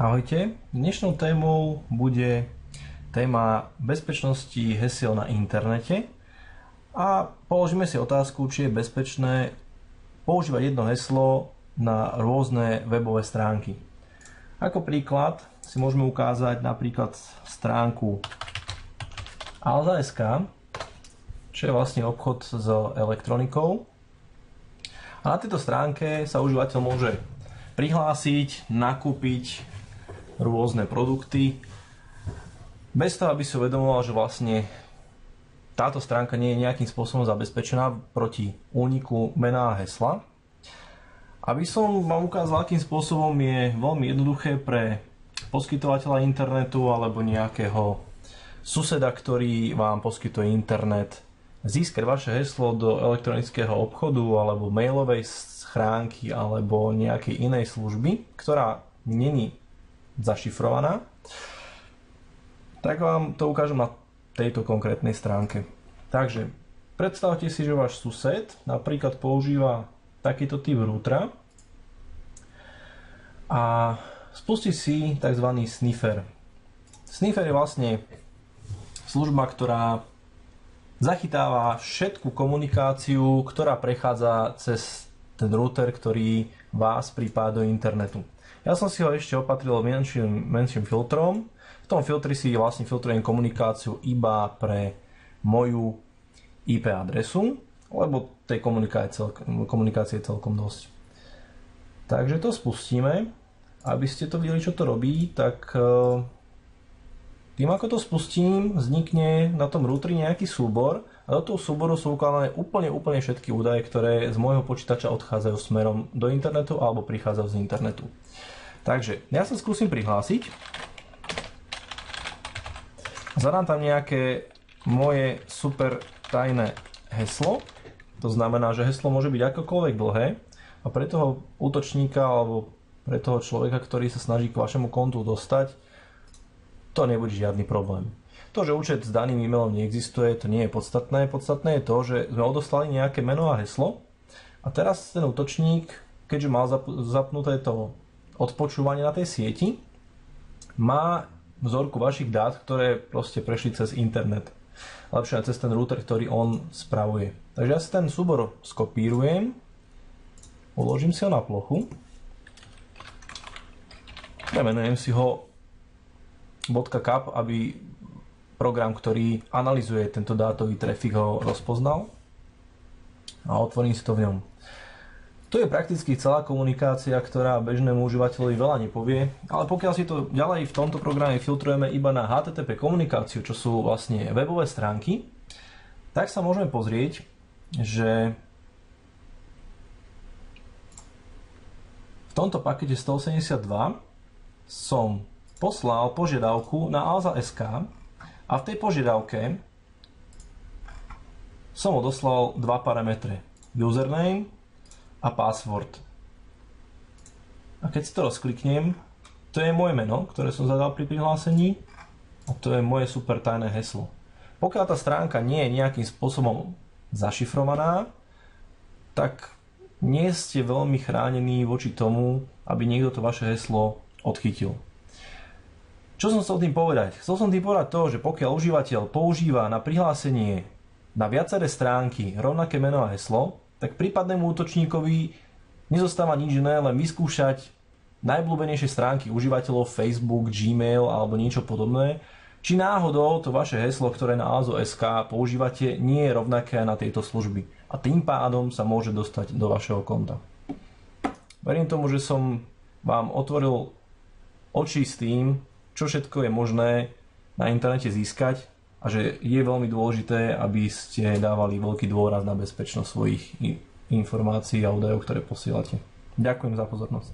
Ahojte, dnešnou témou bude téma bezpečnosti hesiel na internete a položíme si otázku, či je bezpečné používať jedno heslo na rôzne webové stránky. Ako príklad si môžeme ukázať napríklad stránku Alza.sk, čo je vlastne obchod s elektronikou. A na tejto stránke sa užívateľ môže prihlásiť, nakúpiť rôzne produkty bez toho, aby si uvedomoval, že vlastne táto stránka nie je nejakým spôsobom zabezpečená proti úniku mena a hesla. Aby som vám ukázal, akým spôsobom je veľmi jednoduché pre poskytovateľa internetu alebo nejakého suseda, ktorý vám poskytuje internet, získať vaše heslo do elektronického obchodu alebo mailovej schránky alebo nejakej inej služby, ktorá není zašifrovaná, tak vám to ukážem na tejto konkrétnej stránke. Takže predstavte si, že váš sused napríklad používa takýto typ routera a spustí si tzv. Sniffer. Sniffer je vlastne služba, ktorá zachytáva všetku komunikáciu, ktorá prechádza cez ten router, ktorý vás pripája do internetu. Ja som si ho ešte opatril menším filtrom. V tom filtri si vlastne filtrujem komunikáciu iba pre moju IP adresu, lebo tej komunikácie je celkom dosť. Takže to spustíme. Aby ste to videli, čo to robí, tak tým, ako to spustím, vznikne na tom routeri nejaký súbor a do toho súboru sú ukladané úplne všetky údaje, ktoré z môjho počítača odchádzajú smerom do internetu alebo prichádzajú z internetu. Takže ja sa skúsim prihlásiť. Zadám tam nejaké moje super tajné heslo. To znamená, že heslo môže byť akokoľvek dlhé a pre toho útočníka alebo pre toho človeka, ktorý sa snaží k vašemu kontu dostať, to nebude žiadny problém. To, že účet s daným e-mailom neexistuje, to nie je podstatné. Podstatné je to, že sme odoslali nejaké meno a heslo a teraz ten útočník, keďže mal zapnuté to odpočúvanie na tej sieti, má vzorku vašich dát, ktoré proste prešli cez internet. Lepšie cez ten router, ktorý on spravuje. Takže ja si ten súbor skopírujem, uložím si ho na plochu, premenujem si ho .cap, aby program, ktorý analyzuje tento dátový trafik, ho rozpoznal a otvorím si to v ňom. To je prakticky celá komunikácia, ktorá bežnému užívateľovi veľa nepovie, ale pokiaľ si to ďalej v tomto programe filtrujeme iba na HTTP komunikáciu, čo sú vlastne webové stránky, tak sa môžeme pozrieť, že v tomto pakete 182 som poslal požiadavku na Alza.sk a v tej požiadavke som odoslal dva parametre: username a password. A keď si to rozkliknem, to je moje meno, ktoré som zadal pri prihlásení a to je moje super tajné heslo. Pokiaľ tá stránka nie je nejakým spôsobom zašifrovaná, tak nie ste veľmi chránení voči tomu, aby niekto to vaše heslo odchytil. Čo som chcel tým povedať? Chcel som tým povedať to, že pokiaľ užívateľ používa na prihlásenie na viaceré stránky rovnaké meno a heslo, tak prípadnému útočníkovi nezostáva nič iné, len vyskúšať najobľúbenejšie stránky užívateľov, Facebook, Gmail alebo niečo podobné, či náhodou to vaše heslo, ktoré na Alzo.sk používate, nie je rovnaké na tejto služby. A tým pádom sa môže dostať do vašeho konta. Verím tomu, že som vám otvoril oči s tým, čo všetko je možné na internete získať a že je veľmi dôležité, aby ste dávali veľký dôraz na bezpečnosť svojich informácií a údajov, ktoré posielate. Ďakujem za pozornosť.